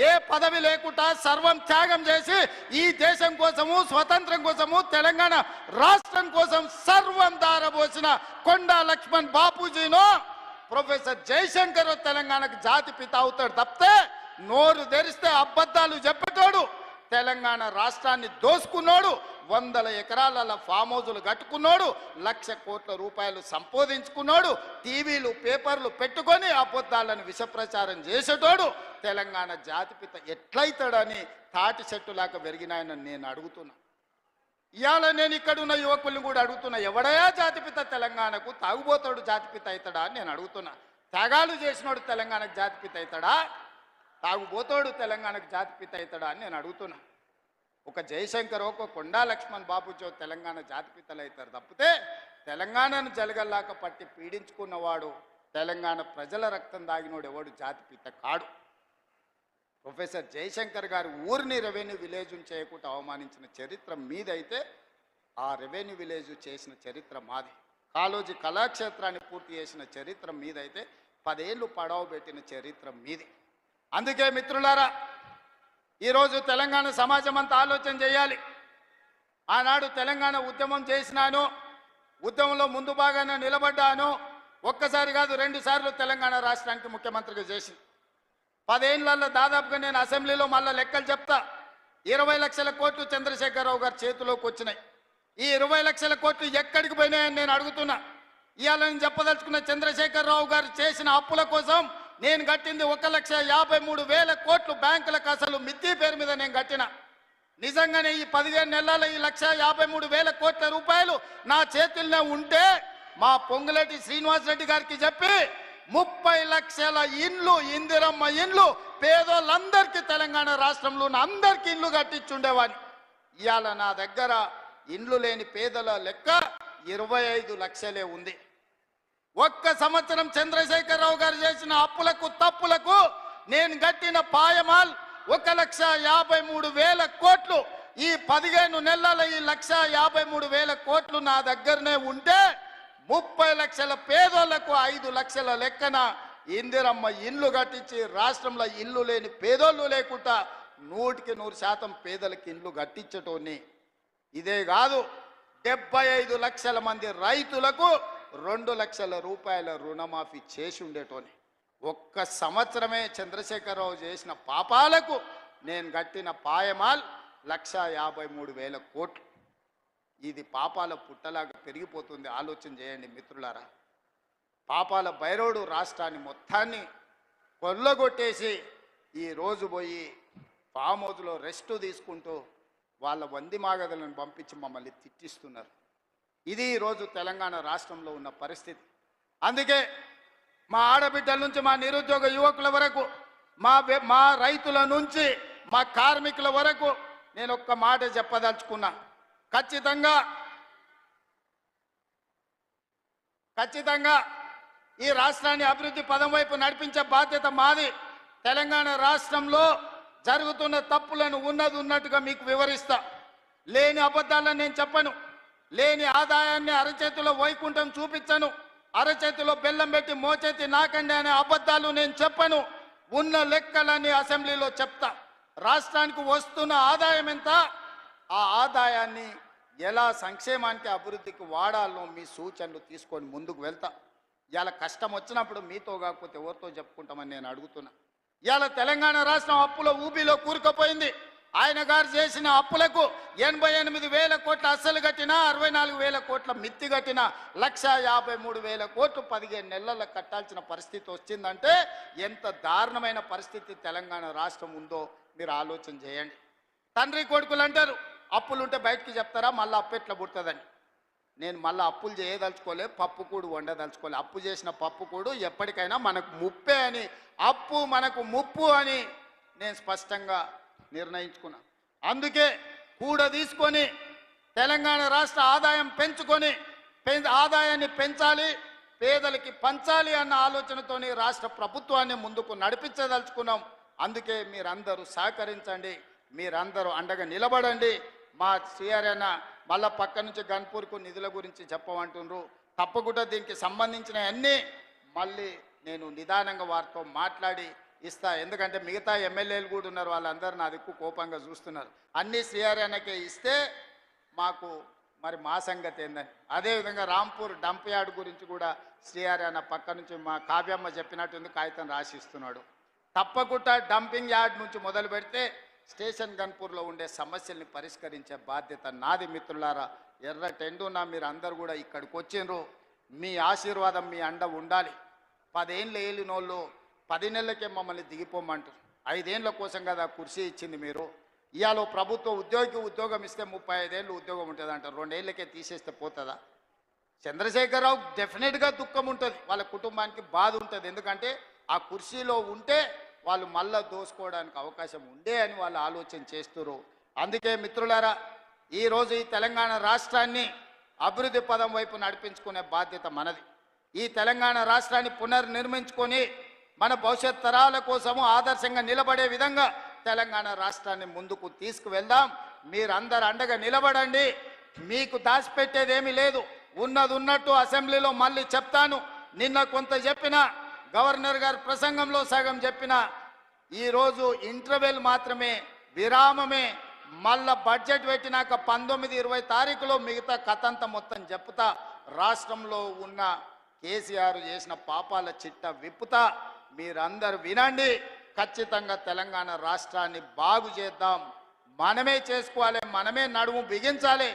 A: ఏ పదవి లేకుండా సర్వం త్యాగం చేసి ఈ దేశం కోసము, స్వతంత్రం కోసము, తెలంగాణ రాష్ట్రం కోసం సర్వం దారబోసిన కొండా లక్ష్మణ్ బాపూజీనో ప్రొఫెసర్ జయశంకర్ తెలంగాణకు జాతిపిత అవుతాడు తప్పితే నోరు తెరిస్తే అబద్ధాలు చెప్పేటోడు, తెలంగాణ రాష్ట్రాన్ని దోసుకున్నాడు, 100 ఎకరాల ఫామ్ హౌజులు కట్టుకున్నాడు, 1,00,000 కోట్ల రూపాయలు సంపాదించుకున్నాడు, టీవీలు పేపర్లు పెట్టుకొని అబద్ధాలను విషప్రచారం చేసేటోడు తెలంగాణ జాతిపిత ఎట్లయితాడని తాటి చెట్టులాగా పెరిగినాయని నేను అడుగుతున్నా. ఇవాళ నేను ఇక్కడున్న యువకుల్ని కూడా అడుగుతున్నా, ఎవడయా జాతిపిత తెలంగాణకు? తాగుబోతాడు జాతిపిత అవుతాడా అని నేను అడుగుతున్నా. త్యాగాలు చేసినోడు తెలంగాణకు జాతిపిత అవుతాడా? తాగుబోతాడు తెలంగాణకు జాతిపిత అవుతాడా అని నేను అడుగుతున్నా. ఒక జయశంకర్, ఒక కొండా లక్ష్మణ్ బాబుజీ తెలంగాణ జాతిపితలు అవుతారు తప్పితే తెలంగాణను జలగల్లాక పట్టి పీడించుకున్నవాడు, తెలంగాణ ప్రజల రక్తం దాగినోడు ఎవడు జాతిపిత కాడు. ప్రొఫెసర్ జయశంకర్ గారు ఊరిని రెవెన్యూ విలేజ్ చేయకుండా అవమానించిన చరిత్ర మీదైతే ఆ రెవెన్యూ విలేజ్ చేసిన చరిత్ర మాది. కాళోజీ కళాక్షేత్రాన్ని పూర్తి చేసిన చరిత్ర మీదైతే 10 ఏళ్ళు పడవ పెట్టిన చరిత్ర మీది. అందుకే మిత్రులారా, ఈరోజు తెలంగాణ సమాజం అంతా ఆలోచన చేయాలి. ఆనాడు తెలంగాణ ఉద్యమం చేసినాను, ఉద్యమంలో ముందు భాగాన నిలబడ్డాను. ఒక్కసారి కాదు 2 సార్లు తెలంగాణ రాష్ట్రానికి ముఖ్యమంత్రిగా చేసి 10 ఏళ్లలో దాదాపుగా నేను అసెంబ్లీలో మళ్ళీ లెక్కలు చెప్తా. 20 లక్షల కోట్లు చంద్రశేఖరరావు గారి చేతిలోకి వచ్చినాయి. ఈ 20 లక్షల కోట్లు ఎక్కడికి పోయినాయని నేను అడుగుతున్నా. ఇవాళ నేను చెప్పదలుచుకున్న, చంద్రశేఖరరావు గారు చేసిన అప్పుల కోసం నేను కట్టింది 1,53,000 కోట్లు బ్యాంకులకు అసలు మిత్తి పేరు మీద నేను కట్టిన. నిజంగానే ఈ 15 నెలల ఈ 1,53,000 కోట్ల రూపాయలు నా చేతుల్లో ఉంటే మా పొంగులేటి శ్రీనివాసరెడ్డి గారికి చెప్పి 30 లక్షల ఇండ్లు, ఇందిరమ్మ ఇండ్లు పేదోళ్ళందరికీ, తెలంగాణ రాష్ట్రంలో ఉన్న అందరికీ ఇండ్లు కట్టించుండేవాడిని. ఇవాళ నా దగ్గర ఇండ్లు లేని పేదల లెక్క 25 లక్షలే ఉంది. ఒక్క సంవత్సరం చంద్రశేఖరరావు గారు చేసిన అప్పులకు తప్పులకు నేను కట్టిన పాయమాల్ 1,53,000 కోట్లు. ఈ 15 నెలల ఈ 1,53,000 కోట్లు నా దగ్గరనే ఉంటే 30 లక్షల పేదోళ్లకు 5 లక్షల లెక్కన ఇందిరమ్మ ఇండ్లు కట్టించి రాష్ట్రంలో ఇల్లు లేని పేదోళ్ళు లేకుండా 100% పేదలకు ఇండ్లు కట్టించటోని. ఇదే కాదు, 75 లక్షల మంది రైతులకు 2 లక్షల రూపాయల రుణమాఫీ చేసి ఉండేటోని. ఒక్క సంవత్సరమే చంద్రశేఖరరావు చేసిన పాపాలకు నేను కట్టిన పాయమాల్ 1,53,000 కోట్లు. ఇది పాపాల పుట్టలాగా పెరిగిపోతుంది. ఆలోచన చేయండి మిత్రులారా. పాపాల బైరోడు రాష్ట్రాన్ని మొత్తాన్ని కొల్లగొట్టేసి ఈ రోజు పోయి ఫామ్ హౌస్లో రెస్ట్ తీసుకుంటూ వాళ్ళ వంది మాగదులను పంపించి మమ్మల్ని తిట్టిస్తున్నారు. ఇది ఈరోజు తెలంగాణ రాష్ట్రంలో ఉన్న పరిస్థితి. అందుకే మా ఆడబిడ్డల నుంచి మా నిరుద్యోగ యువకుల వరకు, మా రైతుల నుంచి మా కార్మికుల వరకు నేను ఒక్క మాట చెప్పదలుచుకున్నా. ఖచ్చితంగా ఈ రాష్ట్రాన్ని అభివృద్ధి పదం వైపు నడిపించే బాధ్యత మాది. తెలంగాణ రాష్ట్రంలో జరుగుతున్న తప్పులను ఉన్నట్టుగా మీకు వివరిస్తా. లేని అబద్ధాలను నేను చెప్పను. లేని ఆదాయాన్ని అరచేతిలో వైకుంఠం చూపించను. అరచేతిలో బెల్లం పెట్టి మోచేతి నాకండి అనే అబద్ధాలు నేను చెప్పను. ఉన్న లెక్కలన్నీ అసెంబ్లీలో చెప్తా. రాష్ట్రానికి వస్తున్న ఆదాయం ఎంత, ఆ ఆదాయాన్ని ఎలా సంక్షేమానికి, అభివృద్ధికి వాడాలో మీ సూచనలు తీసుకొని ముందుకు వెళ్తా. ఇవాళ కష్టం వచ్చినప్పుడు మీతో కాకపోతే ఎవరితో చెప్పుకుంటామని నేను అడుగుతున్నా. ఇవాళ తెలంగాణ రాష్ట్రం అప్పుల ఊబిలో కూరుకుపోయింది. ఆయన గారు చేసిన అప్పులకు 88,000 కోట్ల అస్సలు కట్టినా, 64,000 కోట్ల మిత్తి కట్టినా, 1,53,000 కోట్లు 15 నెలల్లో కట్టాల్సిన పరిస్థితి వచ్చిందంటే ఎంత దారుణమైన పరిస్థితి తెలంగాణ రాష్ట్రం ఉందో మీరు ఆలోచన చేయండి. తండ్రి కొడుకులు అంటారు అప్పులుంటే బయటికి చెప్తారా, మళ్ళీ అప్పు ఎట్లా పుడుతుందని. నేను మళ్ళీ అప్పులు చేయదలుచుకోలే, పప్పు కూడు వండదలుచుకోలే. అప్పు చేసిన పప్పు కూడు ఎప్పటికైనా మనకు ముప్పే అని, అప్పు మనకు ముప్పు అని నేను స్పష్టంగా నిర్ణయించుకున్నా. అందుకే కూడ తీసుకొని తెలంగాణ రాష్ట్ర ఆదాయం పెంచుకొని ఆదాయాన్ని పెంచాలి, పేదలకి పంచాలి అన్న ఆలోచనతోని రాష్ట్ర ప్రభుత్వాన్ని ముందుకు నడిపించదలుచుకున్నాం. అందుకే మీరందరూ సహకరించండి, మీరందరూ అండగా నిలబడండి. మా శ్రీహరన్న మళ్ళా పక్క నుంచి గన్పూర్కు నిధుల గురించి చెప్పమంటుండ్రు. తప్పకుండా దీనికి సంబంధించిన అన్నీ మళ్ళీ నేను నిదానంగా వారితో మాట్లాడి ఇస్తా. ఎందుకంటే మిగతా ఎమ్మెల్యేలు కూడా ఉన్నారు, వాళ్ళందరూ నా దిక్కు కోపంగా చూస్తున్నారు. అన్నీ శ్రీహరన్నకే ఇస్తే మాకు మరి మా సంగతి ఏందని. అదేవిధంగా రాంపూర్ డంప్ యార్డ్ గురించి కూడా శ్రీహరన్న పక్క నుంచి మా కావ్యమ్మ చెప్పినట్టుంది కాగితం రాసిస్తున్నాడు. తప్పకుండా డంపింగ్ యార్డ్ నుంచి మొదలు పెడితే స్టేషన్ గన్పూర్లో ఉండే సమస్యల్ని పరిష్కరించే బాధ్యత నాది. మిత్రులారా, ఎర్ర టెండున్నా మీరు అందరు కూడా ఇక్కడికి వచ్చిండ్రు. మీ ఆశీర్వాదం మీ అండ ఉండాలి. 10 ఏళ్ళు ఏలినోళ్ళు 10 నెలలకే మమ్మల్ని దిగిపోమంటారు. 5 ఏళ్ళ కోసం కదా కుర్చీ ఇచ్చింది మీరు. ఇవాళ ప్రభుత్వ ఉద్యోగం ఇస్తే 35 ఏళ్ళు ఉద్యోగం ఉంటుంది అంటారు. 2 ఏళ్ళకే తీసేస్తే పోతుందా? చంద్రశేఖరరావు డెఫినెట్గా దుఃఖం ఉంటుంది, వాళ్ళ కుటుంబానికి బాధ ఉంటుంది. ఎందుకంటే ఆ కుర్చీలో ఉంటే వాళ్ళు మళ్ళా దోసుకోవడానికి అవకాశం ఉండే అని వాళ్ళు ఆలోచన చేస్తున్నారు. అందుకే మిత్రులారా, ఈరోజు ఈ తెలంగాణ రాష్ట్రాన్ని అభివృద్ధి పదం వైపు నడిపించుకునే బాధ్యత మనది. ఈ తెలంగాణ రాష్ట్రాన్ని పునర్నిర్మించుకొని మన భవిష్యత్ తరాల కోసము ఆదర్శంగా నిలబడే విధంగా తెలంగాణ రాష్ట్రాన్ని ముందుకు తీసుకువెళ్దాం. మీరందరూ అండగా నిలబడండి. మీకు దాచిపెట్టేదేమీ లేదు, ఉన్నది ఉన్నట్టు అసెంబ్లీలో మళ్ళీ చెప్తాను. నిన్న కొంత చెప్పిన, గవర్నర్ గారు ప్రసంగంలో సగం చెప్పిన, ఈరోజు ఇంటర్వెల్ మాత్రమే, విరామమే. మళ్ళా బడ్జెట్ పెట్టినాక 19-20 తారీఖులో మిగతా కథంతా మొత్తం చెప్తా. రాష్ట్రంలో ఉన్న కేసీఆర్ చేసిన పాపాల చిట్ట విప్పుతా. మీరందరూ వినండి. ఖచ్చితంగా తెలంగాణ రాష్ట్రాన్ని బాగు చేద్దాం. మనమే చేసుకోవాలి, మనమే నడుము బిగించాలి.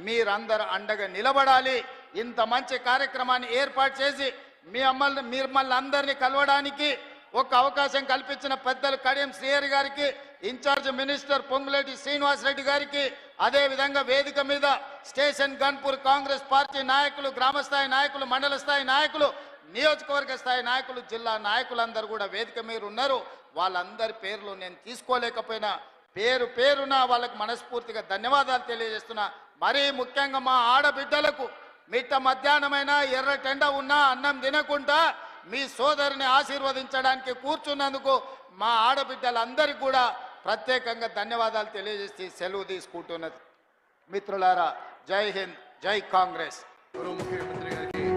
A: మీరందరూ అండగా నిలబడాలి. ఇంత మంచి కార్యక్రమాన్ని ఏర్పాటు చేసి మిమ్మల్ని అందరినీ కలవడానికి ఒక అవకాశం కల్పించిన పెద్దలు కడియం శ్రీహరి గారికి, ఇన్ఛార్జ్ మినిస్టర్ పొంగులేటి శ్రీనివాస్ రెడ్డి గారికి, అదేవిధంగా వేదిక మీద స్టేషన్ గన్పూర్ కాంగ్రెస్ పార్టీ నాయకులు, గ్రామస్థాయి నాయకులు, మండల స్థాయి నాయకులు, నియోజకవర్గ స్థాయి నాయకులు, జిల్లా నాయకులందరూ కూడా వేదిక మీద ఉన్నారు. వాళ్ళందరి పేర్లు నేను తీసుకోలేకపోయినా పేరు పేరున వాళ్ళకు మనస్ఫూర్తిగా ధన్యవాదాలు తెలియజేస్తున్నా. మరీ ముఖ్యంగా మా ఆడబిడ్డలకు మిట్ట మధ్యాహ్నమైన ఎర్ర టెండ ఉన్నా అన్నం తినకుండా మీ సోదరిని ఆశీర్వదించడానికి కూర్చున్నందుకు మా ఆడబిడ్డలందరికీ కూడా ప్రత్యేకంగా ధన్యవాదాలు తెలియజేసి సెలవు తీసుకుంటున్నది. మిత్రులారా, జై హింద్, జై కాంగ్రెస్.
B: ముఖ్యమంత్రి గారికి